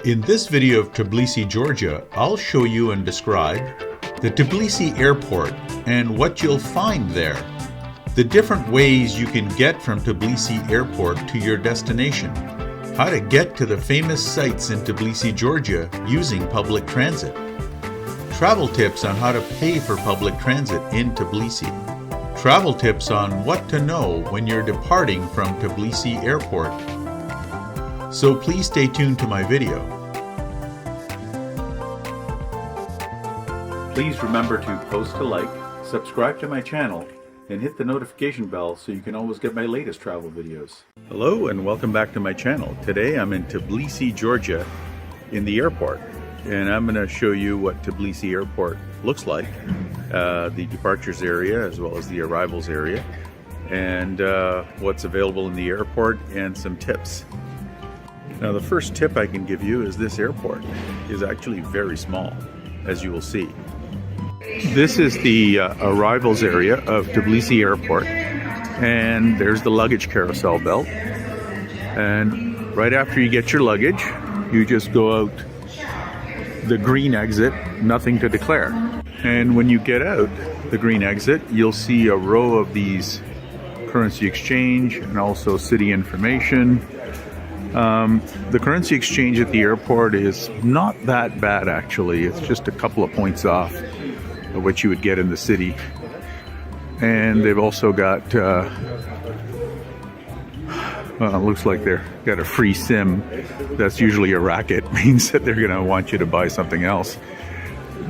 In this video of Tbilisi, Georgia, I'll show you and describe the Tbilisi airport and what you'll find there, the different ways you can get from Tbilisi airport to your destination, how to get to the famous sites in Tbilisi, Georgia using public transit, travel tips on how to pay for public transit in Tbilisi, travel tips on what to know when you're departing from Tbilisi airport. So please stay tuned to my video. Please remember to post a like, subscribe to my channel, and hit the notification bell so you can always get my latest travel videos. Hello and welcome back to my channel. Today I'm in Tbilisi, Georgia in the airport, and I'm going to show you what Tbilisi airport looks like, the departures area as well as the arrivals area, and what's available in the airport and some tips. Now the first tip I can give you is this airport is actually very small, as you will see. This is the arrivals area of Tbilisi airport, and there's the luggage carousel belt, and right after you get your luggage you just go out the green exit, nothing to declare. And when you get out the green exit, you'll see a row of these currency exchange and also city information. The currency exchange at the airport is not that bad actually. It's just a couple of points off of what you would get in the city. And they've also got looks like they've got a free SIM. That's usually a racket, means that they're gonna want you to buy something else.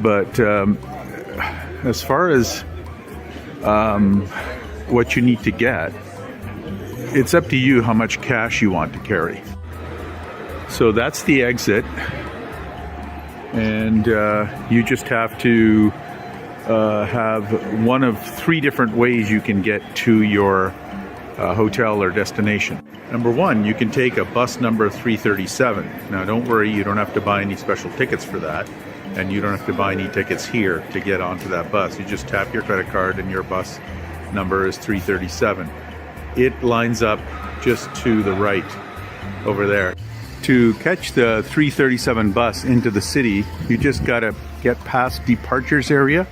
But as far as what you need to get, it's up to you how much cash you want to carry. So that's the exit, and you just have to have one of three different ways you can get to your hotel or destination. Number one, you can take a bus number 337. Now don't worry, you don't have to buy any special tickets for that, and you don't have to buy any tickets here to get onto that bus. You just tap your credit card and your bus number is 337. It lines up just to the right over there. To catch the 337 bus into the city, you just gotta get past departures area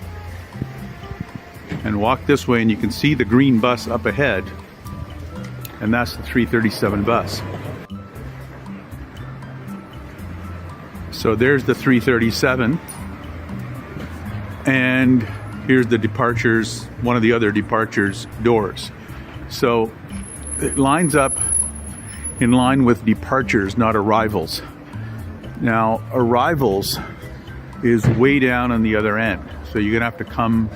and walk this way, and you can see the green bus up ahead, and that's the 337 bus. So there's the 337, and here's the departures, one of the other departures doors. So it lines up in line with departures, not arrivals. Now arrivals is way down on the other end, so you're gonna have to come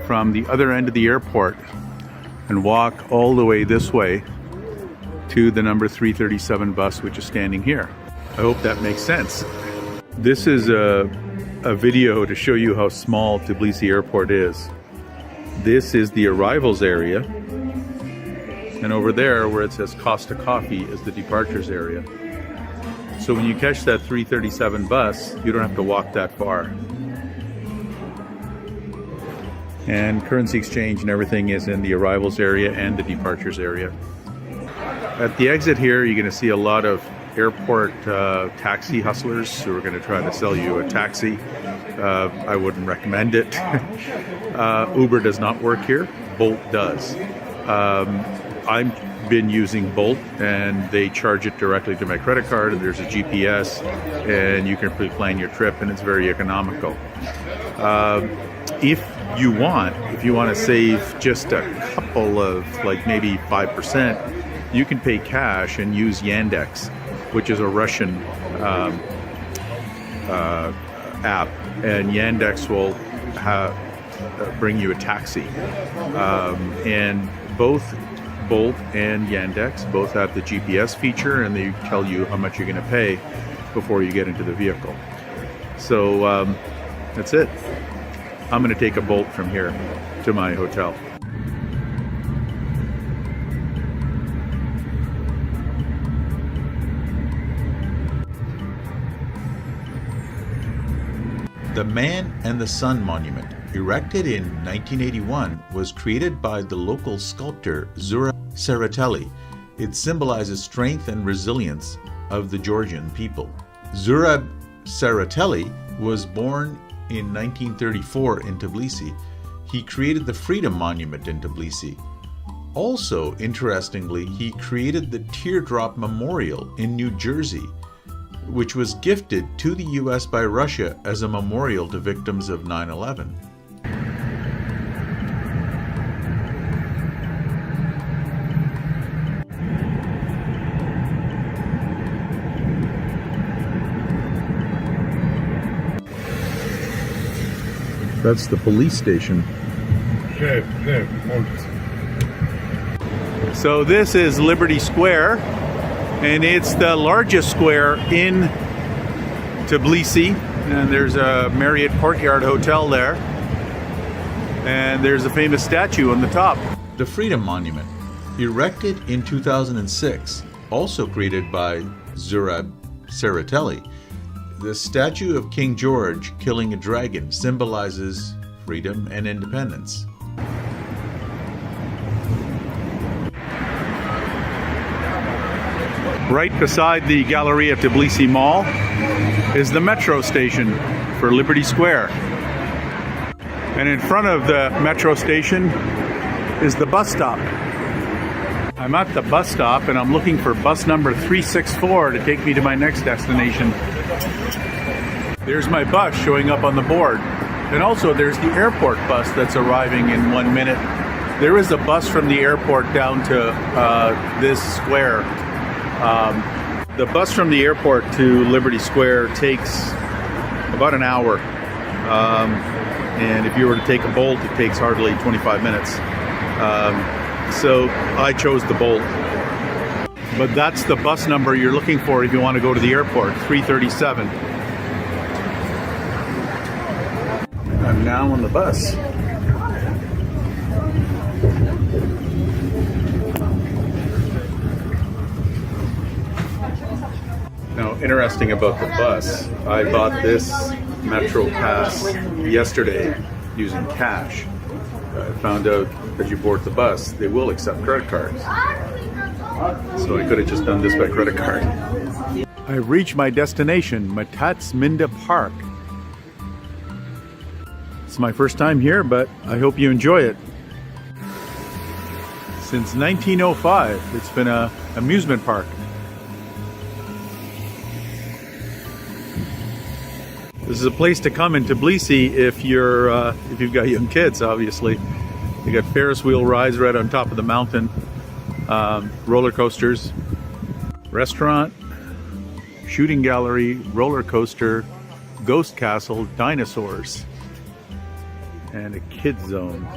from the other end of the airport and walk all the way this way to the number 337 bus, which is standing here. I hope that makes sense. This is a video to show you how small Tbilisi airport is. This is the arrivals area, and over there where it says Costa Coffee is the departures area. So when you catch that 337 bus, you don't have to walk that far. And currency exchange and everything is in the arrivals area and the departures area. At the exit here, you're going to see a lot of airport taxi hustlers who are going to try to sell you a taxi. I wouldn't recommend it. Uber does not work here. Bolt does. I've been using Bolt, and they charge it directly to my credit card, and there's a GPS, and you can pre-plan your trip, and it's very economical. If you want to save just a couple of, like maybe 5%, you can pay cash and use Yandex, which is a Russian app, and Yandex will bring you a taxi. And both Bolt and Yandex both have the GPS feature, and they tell you how much you're going to pay before you get into the vehicle. So that's it. I'm going to take a Bolt from here to my hotel. The Man and the Sun Monument, erected in 1981, was created by the local sculptor Zura Tsereteli. It symbolizes strength and resilience of the Georgian people. Zurab Tsereteli was born in 1934 in Tbilisi. He created the Freedom Monument in Tbilisi. Also, interestingly, he created the Teardrop Memorial in New Jersey, which was gifted to the U.S. by Russia as a memorial to victims of 9/11. That's the police station. So this is Liberty Square, and it's the largest square in Tbilisi. And there's a Marriott Courtyard Hotel there. And there's a famous statue on the top. The Freedom Monument, erected in 2006, also created by Zurab Tsereteli. The statue of King George killing a dragon symbolizes freedom and independence. Right beside the Galleria Tbilisi Mall is the metro station for Liberty Square. And in front of the metro station is the bus stop. I'm at the bus stop and I'm looking for bus number 364 to take me to my next destination. There's my bus showing up on the board. And also there's the airport bus that's arriving in 1 minute. There is a bus from the airport down to this square. The bus from the airport to Liberty Square takes about an hour. And if you were to take a Bolt, it takes hardly 25 minutes. So I chose the Bolt. But that's the bus number you're looking for if you want to go to the airport, 337. I'm now on the bus. Now, interesting about the bus, I bought this Metro Pass yesterday using cash. I found out as you board the bus, they will accept credit cards. So I could have just done this by credit card. I've reached my destination, Matats Minda Park. It's my first time here, but I hope you enjoy it. Since 1905, it's been an amusement park. This is a place to come in Tbilisi if you've got young kids, obviously. You got Ferris wheel rides right on top of the mountain, roller coasters, restaurant, shooting gallery, roller coaster, ghost castle, dinosaurs, and a kids zone.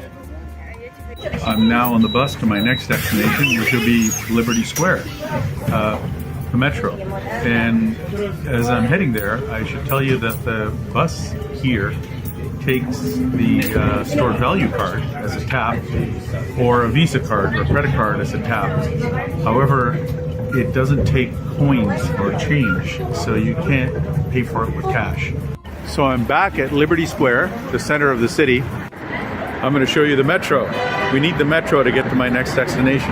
I'm now on the bus to my next destination, which will be Liberty Square, the metro. And as I'm heading there, I should tell you that the bus here takes the stored value card as a tap, or a Visa card or credit card as a tap. However, it doesn't take coins or change, so you can't pay for it with cash. So I'm back at Liberty Square, the center of the city. I'm going to show you the metro. We need the metro to get to my next destination.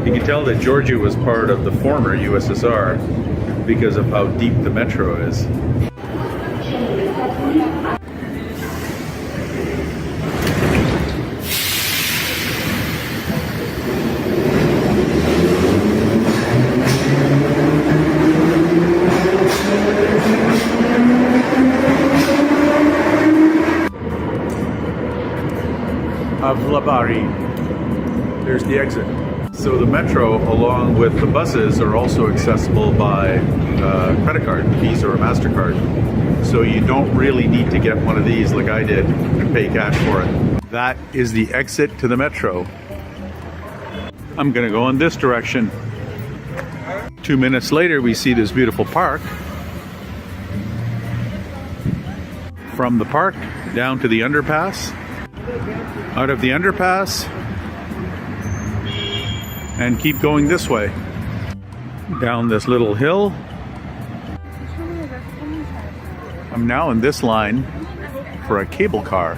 You can tell that Georgia was part of the former USSR because of how deep the metro is. Avlabari. There's the exit. So the metro, along with the buses, are also accessible by credit card, Visa or MasterCard. So you don't really need to get one of these like I did and pay cash for it. That is the exit to the metro. I'm gonna go in this direction. 2 minutes later, we see this beautiful park. From the park down to the underpass, out of the underpass, and keep going this way. Down this little hill. I'm now in this line for a cable car.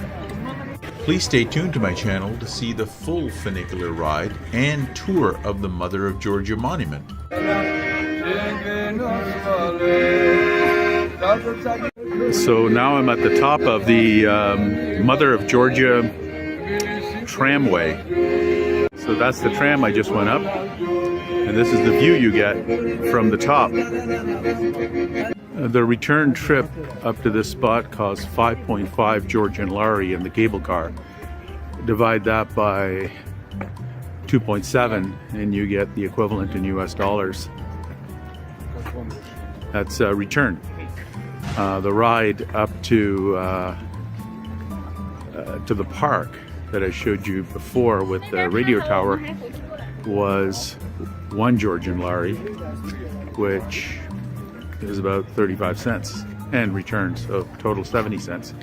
Please stay tuned to my channel to see the full funicular ride and tour of the Mother of Georgia Monument. So now I'm at the top of the Mother of Georgia tramway. So that's the tram I just went up, and this is the view you get from the top. The return trip up to this spot costs 5.5 Georgian lari in the cable car. Divide that by 2.7 and you get the equivalent in US dollars. That's return. The ride up to the park that I showed you before with the radio tower was 1 Georgian lari, which is about 35 cents, and return, so total 70 cents.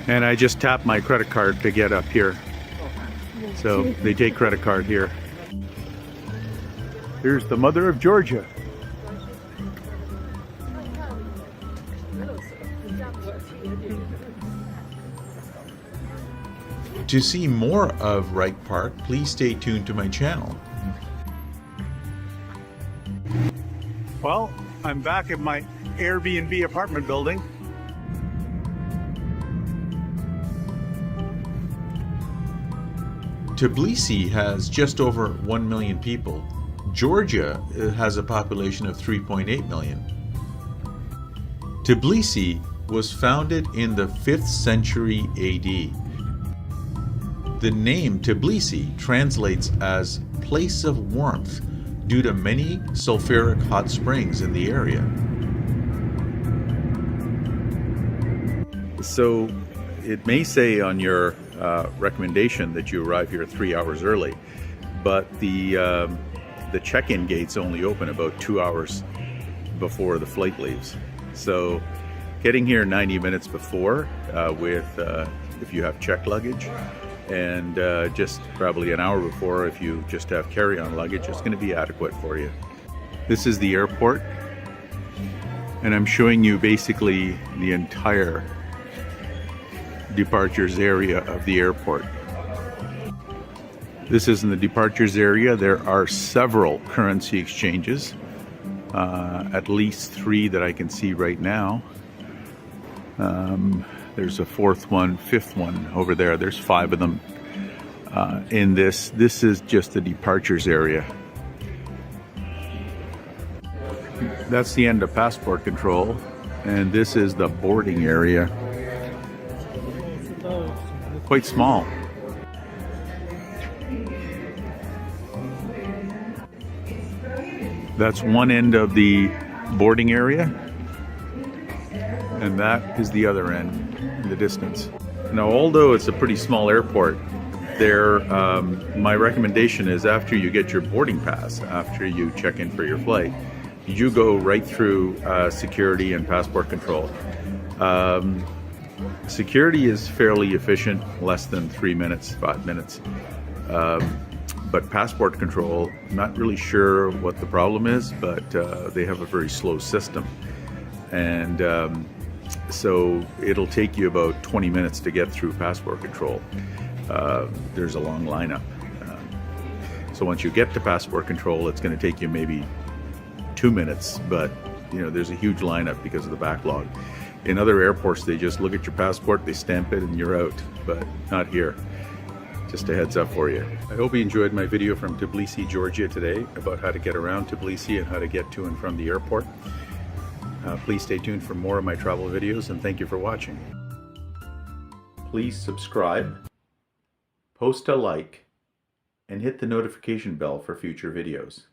And I just tapped my credit card to get up here. So they take credit card here. Here's the Mother of Georgia. To see more of Wright Park, please stay tuned to my channel. Well, I'm back at my Airbnb apartment building. Tbilisi has just over 1 million people. Georgia has a population of 3.8 million. Tbilisi was founded in the 5th century AD. The name Tbilisi translates as place of warmth due to many sulfuric hot springs in the area. So it may say on your recommendation that you arrive here 3 hours early, but the check-in gates only open about 2 hours before the flight leaves. So getting here 90 minutes before if you have checked luggage, and just probably an hour before if you just have carry-on luggage, it's going to be adequate for you. This is the airport, and I'm showing you basically the entire departures area of the airport. This is in the departures area. There are several currency exchanges, at least 3 that I can see right now. There's a 4th one, 5th one over there. There's 5 of them in this. This is just the departures area. That's the end of passport control, and this is the boarding area. Quite small. That's one end of the boarding area, and that is the other end in the distance. Now, although it's a pretty small airport, my recommendation is after you get your boarding pass, after you check in for your flight, you go right through security and passport control. Security is fairly efficient, less than 3 minutes, 5 minutes. But passport control, not really sure what the problem is, but they have a very slow system. And so it'll take you about 20 minutes to get through passport control. There's a long lineup. So once you get to passport control, it's going to take you maybe 2 minutes, but there's a huge lineup because of the backlog. In other airports, they just look at your passport, they stamp it, and you're out, but not here. Just a heads up for you. I hope you enjoyed my video from Tbilisi, Georgia today about how to get around Tbilisi and how to get to and from the airport. Please stay tuned for more of my travel videos, and thank you for watching. Please subscribe, post a like, and hit the notification bell for future videos.